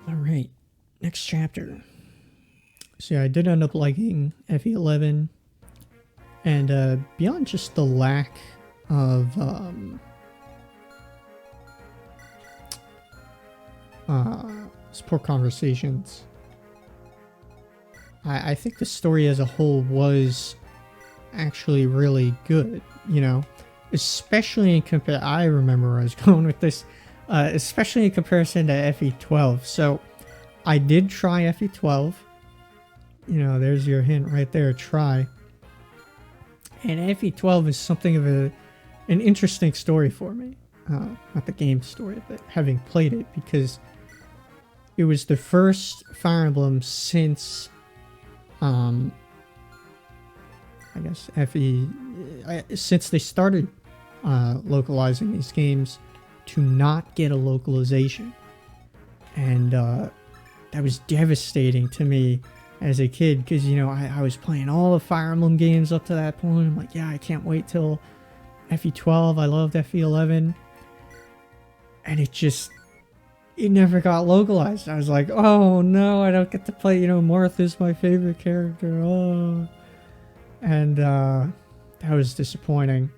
All right, next chapter. So yeah, I did end up liking FE11, and beyond just the lack of support conversations, I think the story as a whole was actually really good, you know, especially in compare. I remember where I was going with this, especially in comparison to FE12. So I did try FE12. You know, there's your hint right there. Try. And FE12 is something of an interesting story for me. Not the game story, but having played it, because it was the first Fire Emblem since, I guess since they started localizing these games, to not get a localization. And that was devastating to me as a kid, because, you know, I was playing all the Fire Emblem games up to that point. I'm like, yeah, I can't wait till FE12. I loved FE11. And it never got localized. I was like, oh no, I don't get to play, you know, Martha's my favorite character. Oh. And that was disappointing.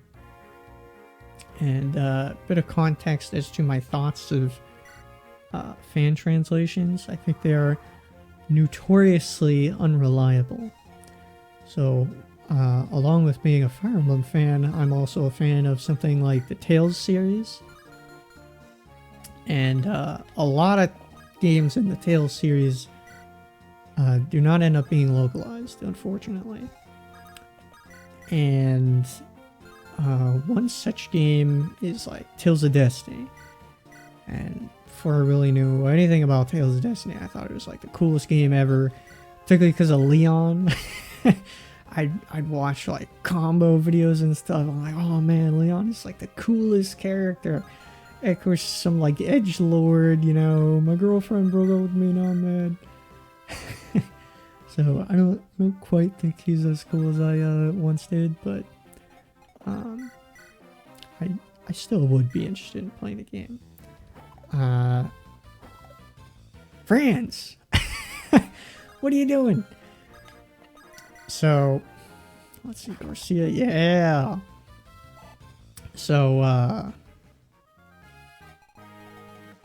And a bit of context as to my thoughts of fan translations. I think they are notoriously unreliable. So, along with being a Fire Emblem fan, I'm also a fan of something like the Tales series. And a lot of games in the Tales series do not end up being localized, unfortunately. And one such game is like Tales of Destiny. And before I really knew anything about Tales of Destiny, I thought it was like the coolest game ever, particularly because of Leon. I'd watch like combo videos and stuff. I'm like, oh man, Leon is like the coolest character. And of course, some like edgelord, you know, my girlfriend broke up with me, now I'm mad. So I don't quite think he's as cool as I once did, but I still would be interested in playing the game. Franz, what are you doing? So let's see, Garcia. Yeah. So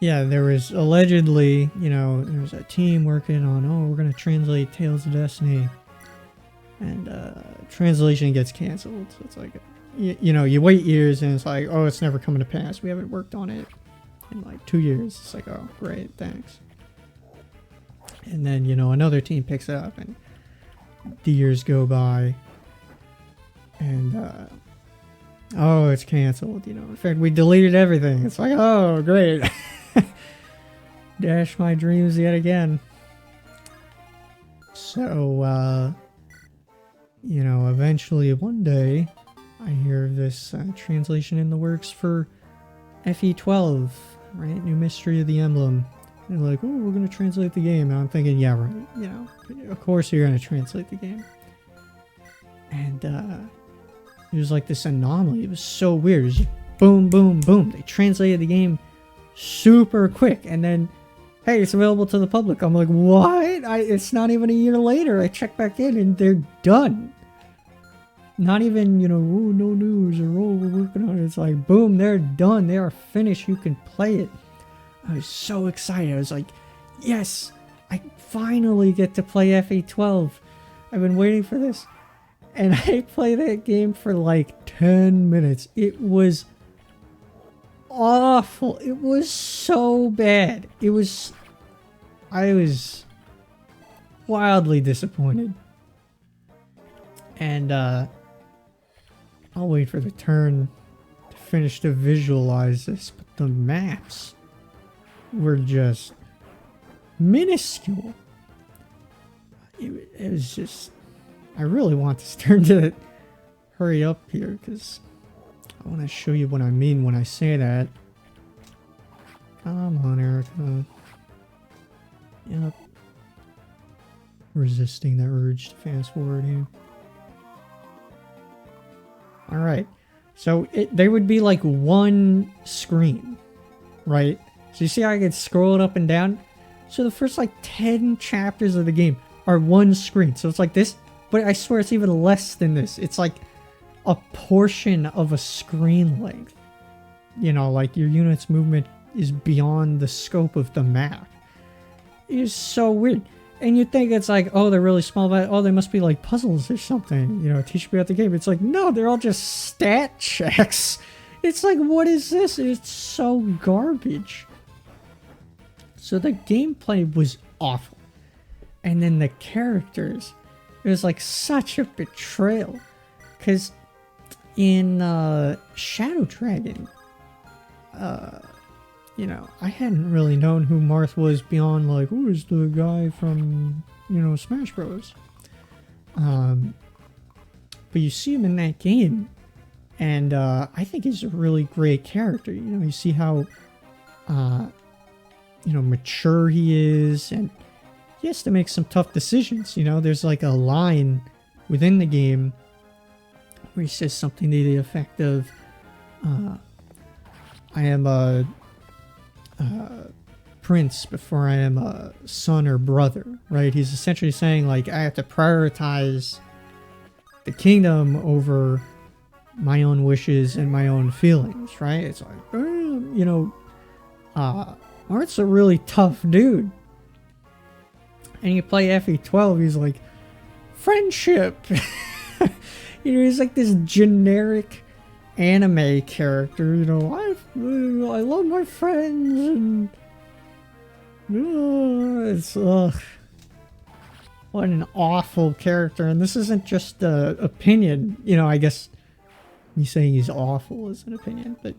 yeah, there was allegedly, you know, there was a team working on, oh, we're gonna translate Tales of Destiny, and translation gets canceled. So it's like, you know, you wait years and it's like, oh, it's never coming to pass. We haven't worked on it in like 2 years. It's like, oh, great, thanks. And then, you know, another team picks it up, and the years go by, and oh, it's canceled. You know, in fact, we deleted everything. It's like, oh, great. Dash my dreams yet again. So, you know, eventually one day I hear this translation in the works for FE12, right? New Mystery of the Emblem. And they're like, oh, we're going to translate the game. And I'm thinking, yeah, right. You know, of course you're going to translate the game. And it was like this anomaly. It was so weird. It was just boom, boom, boom. They translated the game super quick. And then, hey, it's available to the public. I'm like, what? It's not even a year later. I check back in and they're done. Not even, you know, oh, no news, or oh, we're working on it. It's like, boom, they're done. They are finished. You can play it. I was so excited. I was like, yes, I finally get to play FE12. I've been waiting for this. And I played that game for like 10 minutes. It was awful. It was so bad. I was wildly disappointed. And I'll wait for the turn to finish to visualize this, but the maps were just minuscule. It was just, I really want this turn to hurry up here, because I want to show you what I mean when I say that. Come on, Erica. Yep. Resisting the urge to fast forward here. Alright. So there would be like one screen, right? So you see how I can scroll it up and down? So the first like 10 chapters of the game are one screen. So it's like this, but I swear it's even less than this. It's like a portion of a screen length. You know, like your unit's movement is beyond the scope of the map. It is so weird. And you think it's like, oh, they're really small, but oh, they must be like puzzles or something, you know, teach me about the game. It's like, no, they're all just stat checks. It's like, what is this? It's so garbage. So the gameplay was awful. And then the characters, it was like such a betrayal. Because in Shadow Dragon, you know, I hadn't really known who Marth was beyond like, who is the guy from, you know, Smash Bros. But you see him in that game, and I think he's a really great character. You know, you see how, you know, mature he is, and he has to make some tough decisions. You know, there's like a line within the game where he says something to the effect of, I am a prince before I am a son or brother, right? He's essentially saying like, I have to prioritize the kingdom over my own wishes and my own feelings, right? It's like, you know, Art's a really tough dude. And you play FE12, he's like, friendship. You know, he's like this generic anime character, you know, I love my friends, and it's what an awful character. And this isn't just an opinion, you know, I guess me saying he's awful is an opinion, but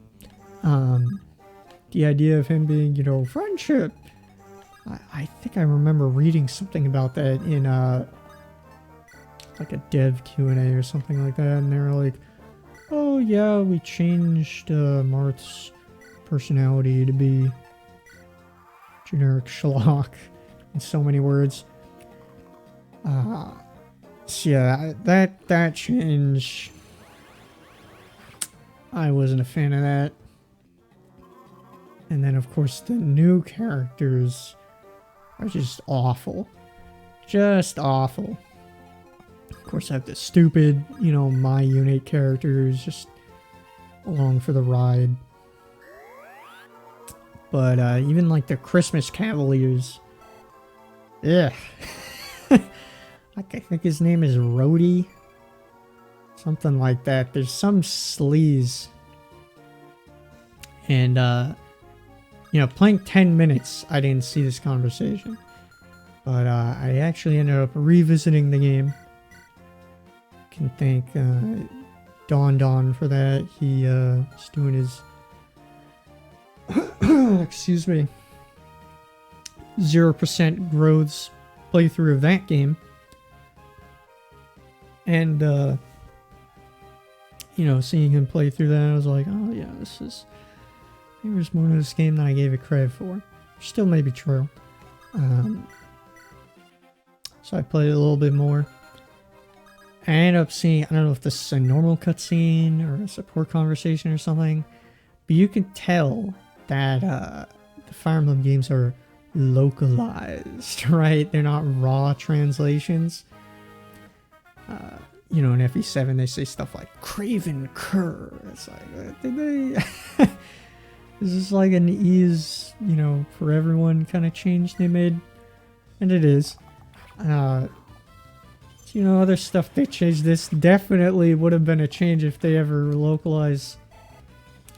the idea of him being, you know, friendship, I think I remember reading something about that in like a dev Q&A or something like that, and they were like, oh yeah, we changed Marth's personality to be generic schlock in so many words. So yeah, that change, I wasn't a fan of that. And then of course the new characters are just awful. Just awful. Of course I have the stupid, you know, my unit characters just along for the ride. But even like the Christmas Cavaliers, yeah. Like I think his name is Rhodey, something like that. There's some sleaze, and you know, playing 10 minutes, I didn't see this conversation, but I actually ended up revisiting the game. Can thank Don for that. He is doing his excuse me, 0% growths playthrough of that game, and you know, seeing him play through that, I was like, oh yeah, this is, maybe there's more to this game than I gave it credit for. Still may be true. So I played it a little bit more. I ended up seeing, I don't know if this is a normal cutscene or a support conversation or something, but you can tell that the Fire Emblem games are localized, right? They're not raw translations. You know, in FE7 they say stuff like Craven Cur. It's like, did they? Is this like an ease, you know, for everyone kind of change they made? And it is. You know, other stuff they changed. This definitely would have been a change if they ever localized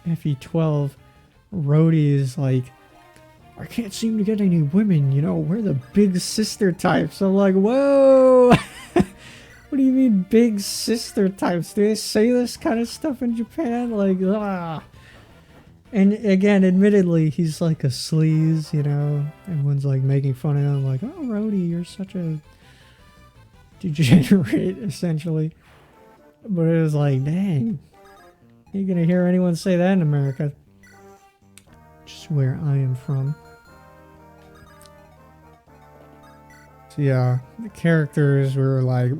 FE12. Rhodey is like, I can't seem to get any women, you know, we're the big sister types. I'm like, whoa! What do you mean big sister types? Do they say this kind of stuff in Japan? Like, ah. And again, admittedly, he's like a sleaze, you know. Everyone's like making fun of him, like, oh, Rhodey, you're such a degenerate, essentially. But it was like, dang, you gonna hear anyone say that in America? Just where I am from. So yeah, the characters were like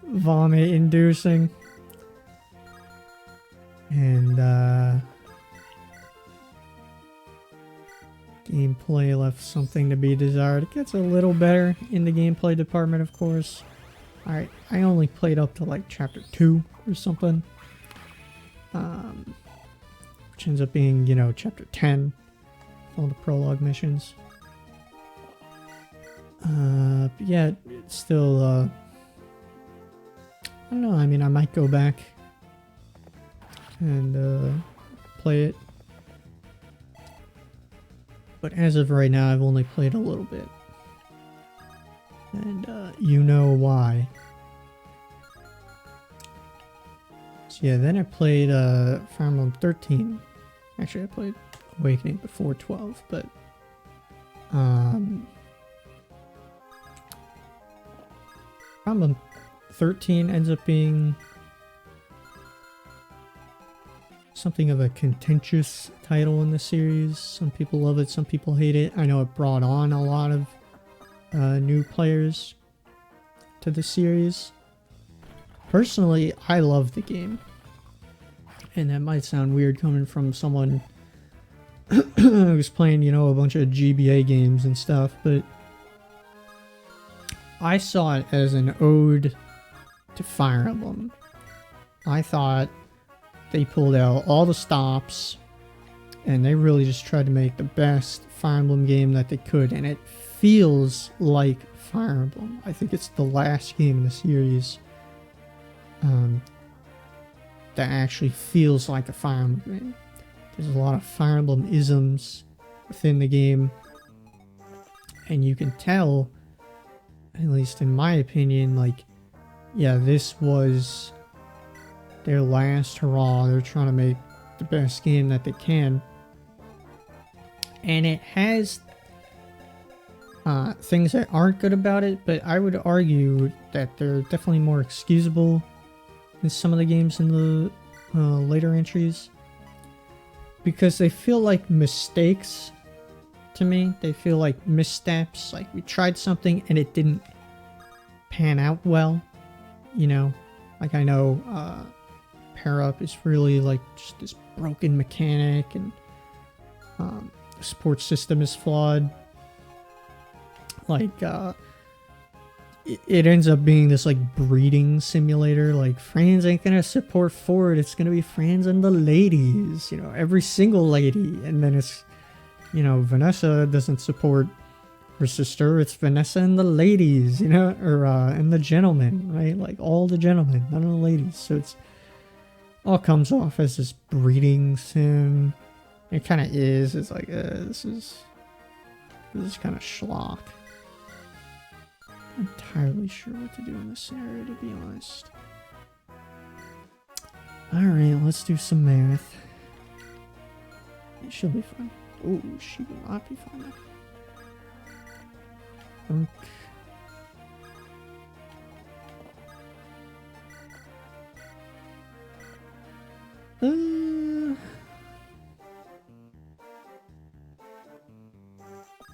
vomit inducing. And Gameplay left something to be desired. It gets a little better in the gameplay department, of course. I only played up to like chapter 2 or something. Which ends up being, you know, chapter 10. All the prologue missions. But yeah, it's still, I don't know, I mean, I might go back and play it. But as of right now, I've only played a little bit. And you know why. So yeah, then I played Fire Emblem 13. Actually, I played Awakening before 12, but Fire Emblem 13 ends up being something of a contentious title in the series. Some people love it, some people hate it. I know it brought on a lot of new players to the series. Personally, I love the game. And that might sound weird coming from someone who's playing, you know, a bunch of GBA games and stuff, but I saw it as an ode to Fire Emblem. I thought they pulled out all the stops and they really just tried to make the best Fire Emblem game that they could, and it feels like Fire Emblem. I think it's the last game in the series that actually feels like a Fire Emblem game. There's a lot of Fire Emblem isms within the game, and you can tell, at least in my opinion, like, yeah, this was their last hurrah. They're trying to make the best game that they can. And it has things that aren't good about it, but I would argue that they're definitely more excusable than some of the games in the later entries. Because they feel like mistakes to me. They feel like missteps. Like, we tried something and it didn't pan out well. You know? Like, I know Pair Up is really like just this broken mechanic, and the support system is flawed. Like, it ends up being this like breeding simulator. Like, Franz ain't gonna support Ford, it's gonna be Franz and the ladies, you know, every single lady. And then it's, you know, Vanessa doesn't support her sister, it's Vanessa and the ladies, you know, or and the gentlemen, right? Like, all the gentlemen, none of the ladies. So it's all comes off as this breeding sim. It kind of is. It's like, this is kind of schlock. I'm entirely sure what to do in this scenario, to be honest. Alright, let's do some math. It should be fun. Oh, she will not be fun.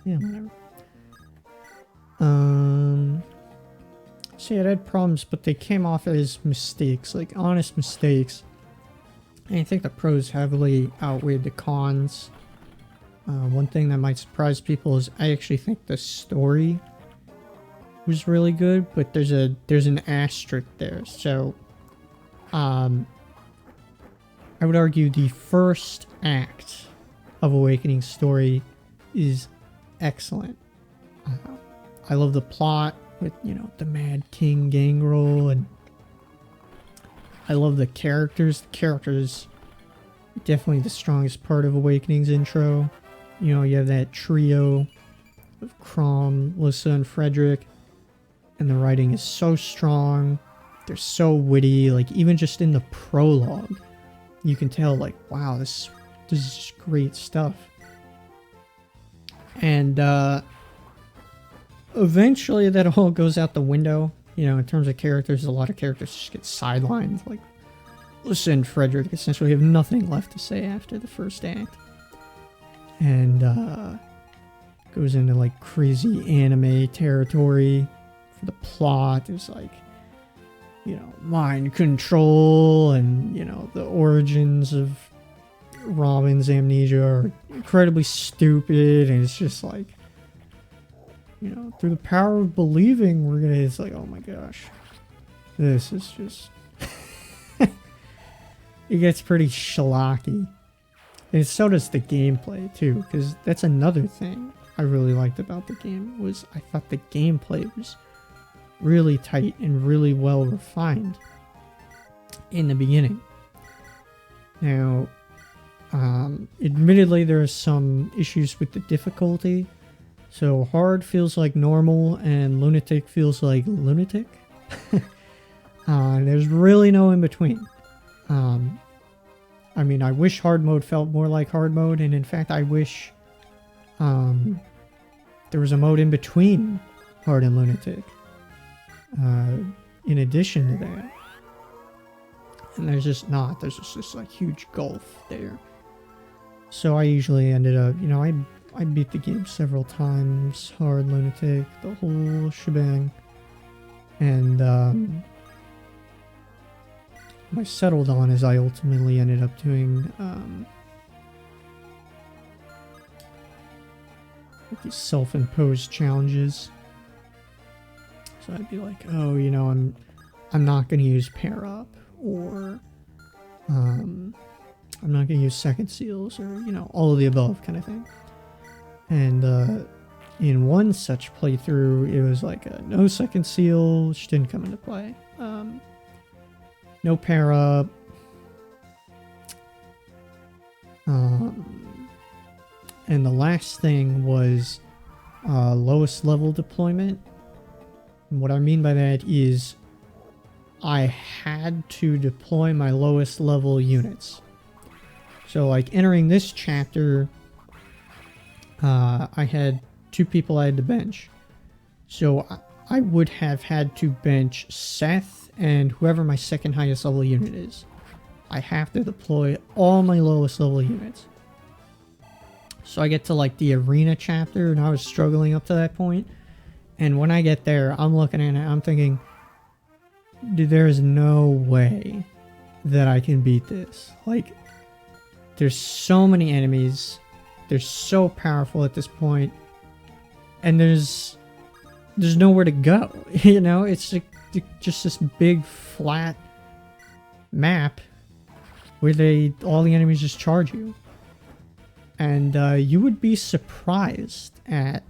Yeah, whatever. So yeah, it had problems, but they came off as mistakes, like honest mistakes. And I think the pros heavily outweighed the cons. One thing that might surprise people is I actually think the story was really good, but there's an asterisk there. So, I would argue the first act of Awakening's story is excellent. I love the plot with, you know, the Mad King Gangrel, and I love the characters. The characters are definitely the strongest part of Awakening's intro. You know, you have that trio of Chrom, Lissa, and Frederick, and the writing is so strong. They're so witty. Like, even just in the prologue, you can tell, like, wow, this is just great stuff. And eventually that all goes out the window. You know, in terms of characters, a lot of characters just get sidelined. Like, Lissa and Frederick essentially have nothing left to say after the first act. And goes into like crazy anime territory for the plot. There's like, you know, mind control, and, you know, the origins of Robin's amnesia are incredibly stupid, and it's just like, you know, through the power of believing, we're gonna, it's like, oh my gosh. This is just... it gets pretty schlocky. And so does the gameplay, too, because that's another thing I really liked about the game, was I thought the gameplay was really tight and really well refined in the beginning. Now, admittedly, there are some issues with the difficulty. So hard feels like normal, and lunatic feels like lunatic. There's really no in between. I mean, I wish hard mode felt more like hard mode, and in fact, I wish there was a mode in between hard and lunatic. In addition to that. And there's just not. There's just this like huge gulf there. So I usually ended up, you know, I beat the game several times, hard, lunatic, the whole shebang. And what I settled on is I ultimately ended up doing these self-imposed challenges. So I'd be like, oh, you know, I'm not going to use pair up, or I'm not going to use second seals, or, you know, all of the above kind of thing. And in one such playthrough, it was like a no second seal, which didn't come into play. No pair up. And the last thing was lowest level deployment. And what I mean by that is I had to deploy my lowest level units. So like entering this chapter, I had 2 people I had to bench. So I would have had to bench Seth and whoever my second highest level unit is. I have to deploy all my lowest level units. So I get to like the arena chapter, and I was struggling up to that point. And when I get there, I'm looking at it, I'm thinking, dude, there is no way that I can beat this. Like, there's so many enemies. They're so powerful at this point. And there's nowhere to go. You know, it's just this big flat map where all the enemies just charge you. And you would be surprised at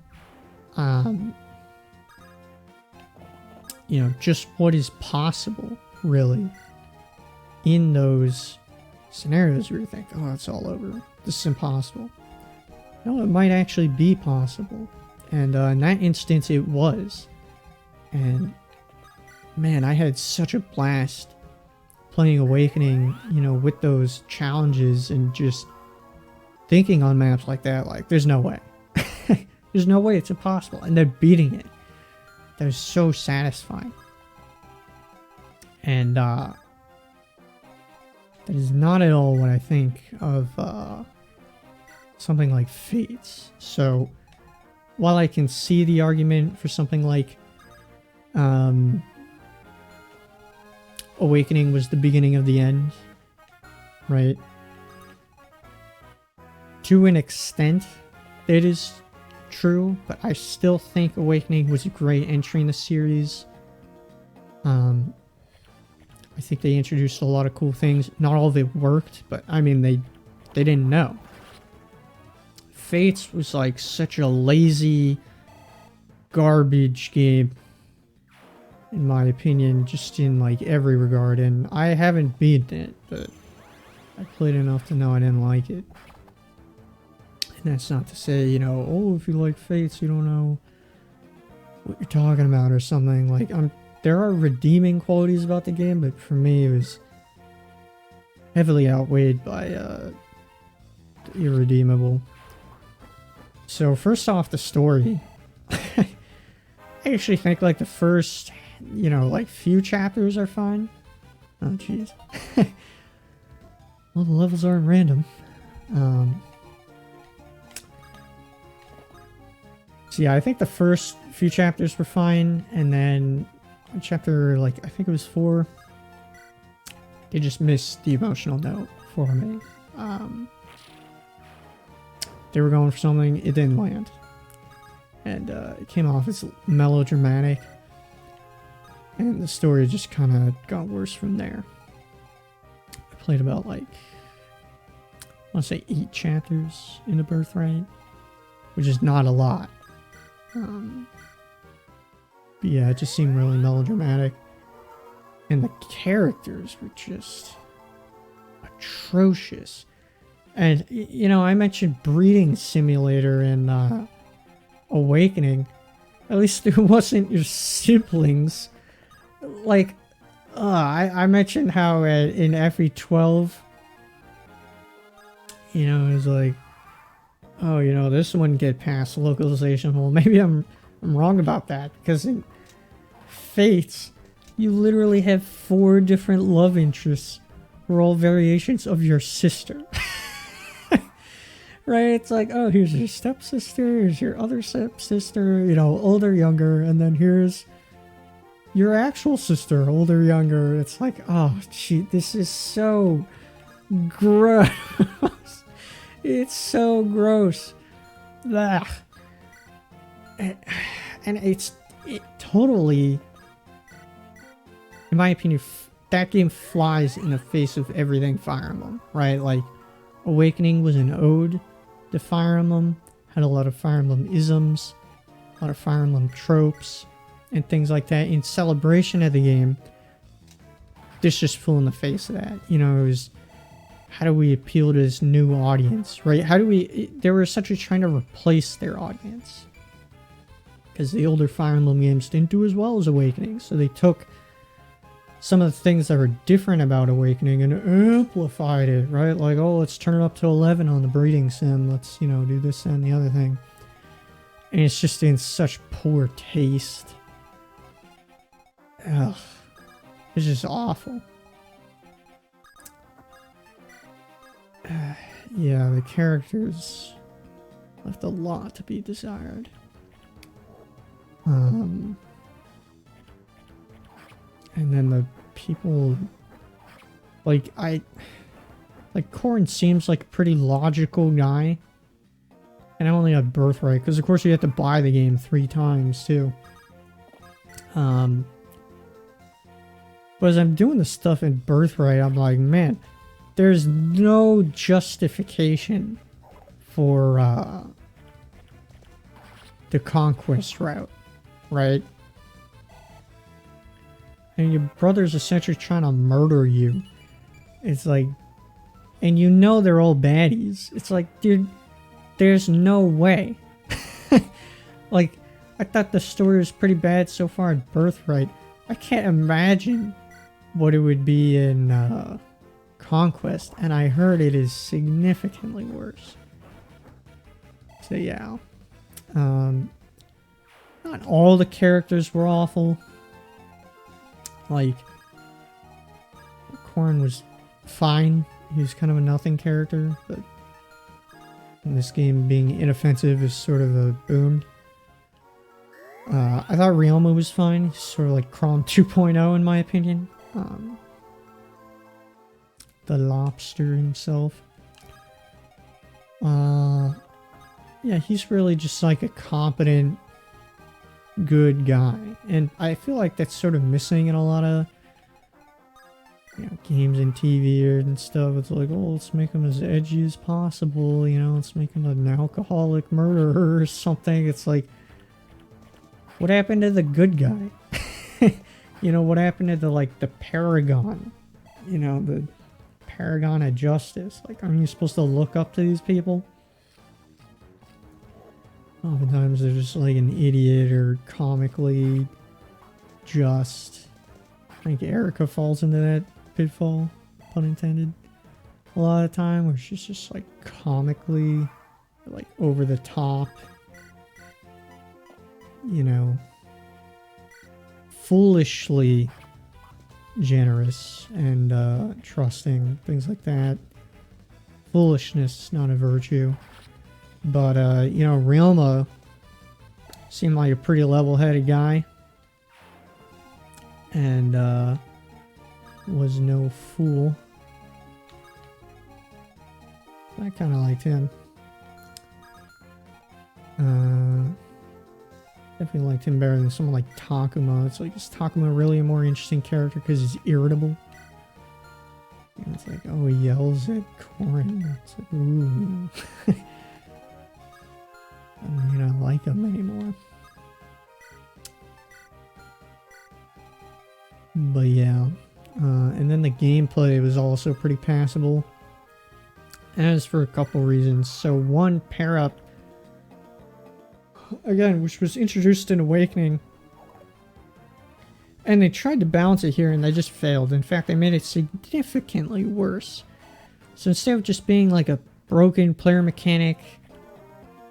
you know, just what is possible, really, in those scenarios where you think, oh, it's all over. This is impossible. No, it might actually be possible. And in that instance, it was. And, man, I had such a blast playing Awakening, you know, with those challenges and just thinking on maps like that, like, there's no way. There's no way, it's impossible. And they're beating it. That was so satisfying. And that is not at all what I think of something like Fates. So while I can see the argument for something like Awakening was the beginning of the end, right? To an extent, it is true, but I still think Awakening was a great entry in the series. I think they introduced a lot of cool things. Not all of it worked, but I mean, they didn't know. Fates was like such a lazy garbage game, in my opinion, just in like every regard, and I haven't beaten it, but I played enough to know I didn't like it. And that's not to say, you know, oh, if you like Fates, you don't know what you're talking about or something. Like, there are redeeming qualities about the game, but for me, it was heavily outweighed by the irredeemable. So first off, the story. I actually think like the first, you know, like few chapters are fine. Oh, jeez. Well, the levels aren't random. So yeah, I think the first few chapters were fine, and then chapter, like, I think it was 4, they just missed the emotional note for me. They were going for something, it didn't land. And it came off as melodramatic. And the story just kind of got worse from there. I played about like, I want to say 8 chapters into Birthright, which is not a lot. But yeah, it just seemed really melodramatic. And the characters were just atrocious. And, you know, I mentioned breeding simulator in Awakening. At least it wasn't your siblings. Like, I mentioned how in FE12, you know, it was like, oh, you know, this wouldn't get past localization. Well, maybe I'm wrong about that, because in Fates, you literally have 4 different love interests who are all variations of your sister. Right? It's like, oh, here's your stepsister, here's your other stepsister, you know, older, younger, and then here's your actual sister, older, younger. It's like, oh, gee, this is so gross. It's so gross. Ugh. And it totally, in my opinion, that game flies in the face of everything Fire Emblem, right? Like, Awakening was an ode to Fire Emblem, had a lot of Fire Emblem isms, a lot of Fire Emblem tropes, and things like that. In celebration of the game, this just flew in the face of that. You know, it was, how do we appeal to this new audience, right? How do we, they were essentially trying to replace their audience. Because the older Fire Emblem games didn't do as well as Awakening, so they took some of the things that were different about Awakening and amplified it, right? Like, oh, let's turn it up to 11 on the breeding sim. Let's, you know, do this and the other thing. And it's just in such poor taste. Ugh. It's just awful. Yeah, the characters left a lot to be desired. And then the people, like, Corrin seems like a pretty logical guy. And I only have Birthright, because of course you have to buy the game 3 times too. But as I'm doing the stuff in Birthright, I'm like, man, there's no justification for the conquest route, right? And your brother's essentially trying to murder you. It's like, and you know they're all baddies. It's like, dude, there's no way. Like, I thought the story was pretty bad so far in Birthright. I can't imagine what it would be in Conquest, and I heard it is significantly worse. So yeah. Not all the characters were awful. Like, Corrin was fine. He was kind of a nothing character, but in this game, being inoffensive is sort of a boon. I thought Ryoma was fine. He's sort of like Chrom 2.0 in my opinion. The lobster himself. Yeah, he's really just like a competent, good guy, and I feel like that's sort of missing in a lot of, you know, games and TV and stuff. It's like, oh, let's make him as edgy as possible, you know, let's make him an alcoholic murderer or something. It's like, what happened to the good guy? You know, what happened to the, like, the paragon, you know, the paragon of justice? Like, aren't you supposed to look up to these people? Oftentimes they're just like an idiot or comically just. I think Erica falls into that pitfall, pun intended, a lot of the time, where she's just like comically, like, over the top, you know, foolishly generous and trusting, things like that. Foolishness is not a virtue. But, you know, Ryoma seemed like a pretty level-headed guy. And, was no fool. I kind of liked him. Definitely liked him better than someone like Takuma. It's like, is Takuma really a more interesting character because he's irritable? And it's like, oh, he yells at Korin. It's like, ooh. I don't like him anymore. But yeah. And then the gameplay was also pretty passable. As for a couple reasons. So one, pair up. Again, which was introduced in Awakening. And they tried to balance it here and they just failed. In fact, they made it significantly worse. So instead of just being like a broken player mechanic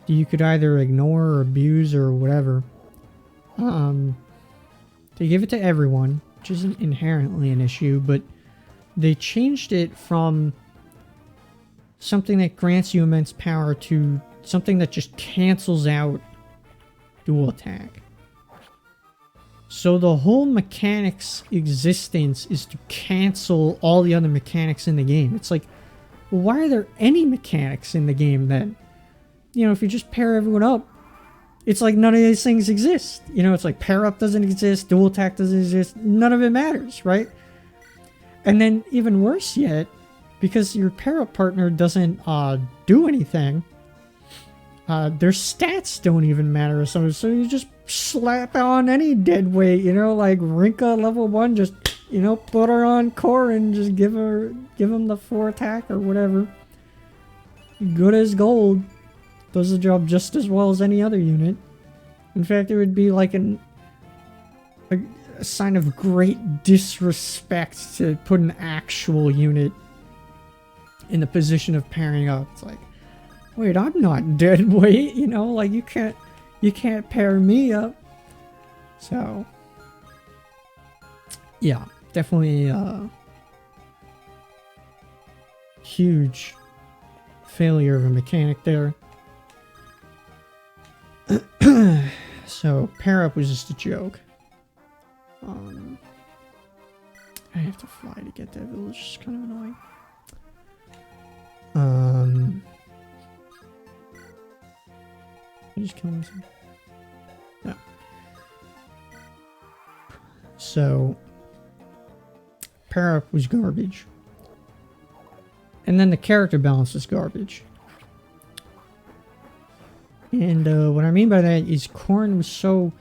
that you could either ignore or abuse or whatever, they give it to everyone, which isn't inherently an issue, but they changed it from something that grants you immense power to something that just cancels out dual attack. So the whole mechanic's existence is to cancel all the other mechanics in the game. It's like, well, why are there any mechanics in the game then? If you just pair everyone up, it's like none of these things exist. It's like pair up doesn't exist, dual attack doesn't exist, none of it matters, right? And then even worse yet, because your pair up partner doesn't do anything, their stats don't even matter or something, so you just slap on any dead weight, like Rinka level 1, just, put her on core and just give him the 4 attack or whatever. Good as gold. Does the job just as well as any other unit. In fact, it would be like a sign of great disrespect to put an actual unit in the position of pairing up. It's like, wait, I'm not dead weight, like you can't pair me up. So yeah, definitely huge failure of a mechanic there. So pair up was just a joke. I have to fly to get that village, it's kind of annoying. I just killed myself. No. So pair up was garbage. And then the character balance was garbage. And what I mean by that is Korin was so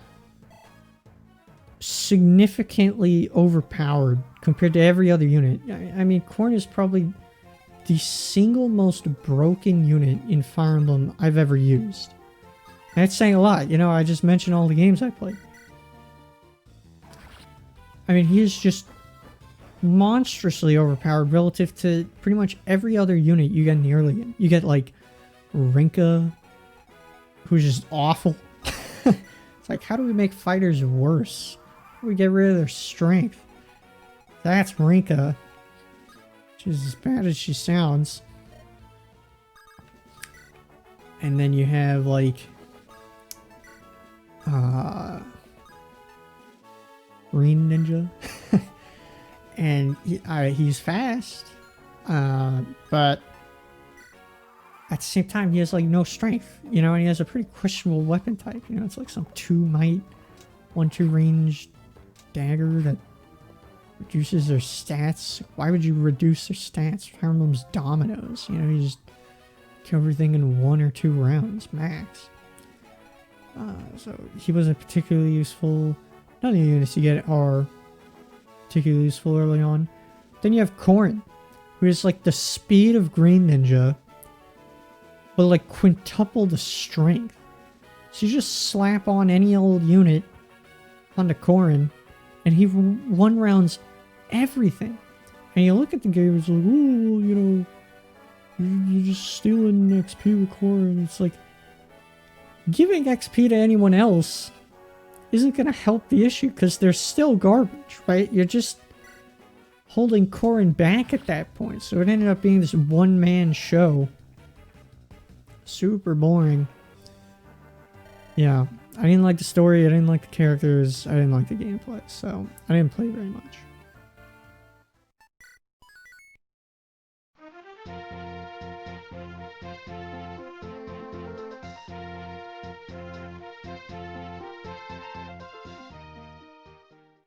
significantly overpowered compared to every other unit. I mean, Korin is probably the single most broken unit in Fire Emblem I've ever used. That's saying a lot. I just mentioned all the games I played. I mean, he is just monstrously overpowered relative to pretty much every other unit you get in the early game. You get, like, Rinka, who's just awful. It's like, how do we make fighters worse? How do we get rid of their strength? That's Rinka. She's as bad as she sounds. And then you have, like, Green Ninja. And he's fast. But at the same time, he has, like, no strength, and he has a pretty questionable weapon type, it's like some 2 might, 1-2 range dagger that reduces their stats. Why would you reduce their stats? Fire Emblem's dominoes, you just kill everything in 1 or 2 rounds, max. So he wasn't particularly useful. None of the units you get are particularly useful early on. Then you have Korin, who is like the speed of Green Ninja, but like quintuple the strength. So you just slap on any old unit onto Korin, and he one-rounds everything. And you look at the game, it's like, ooh, you're just stealing XP with Korin. It's like, giving XP to anyone else isn't going to help the issue, because they're still garbage, right? You're just holding Korin back at that point. So it ended up being this one-man show. Super boring. Yeah, I didn't like the story, I didn't like the characters, I didn't like the gameplay, so I didn't play very much.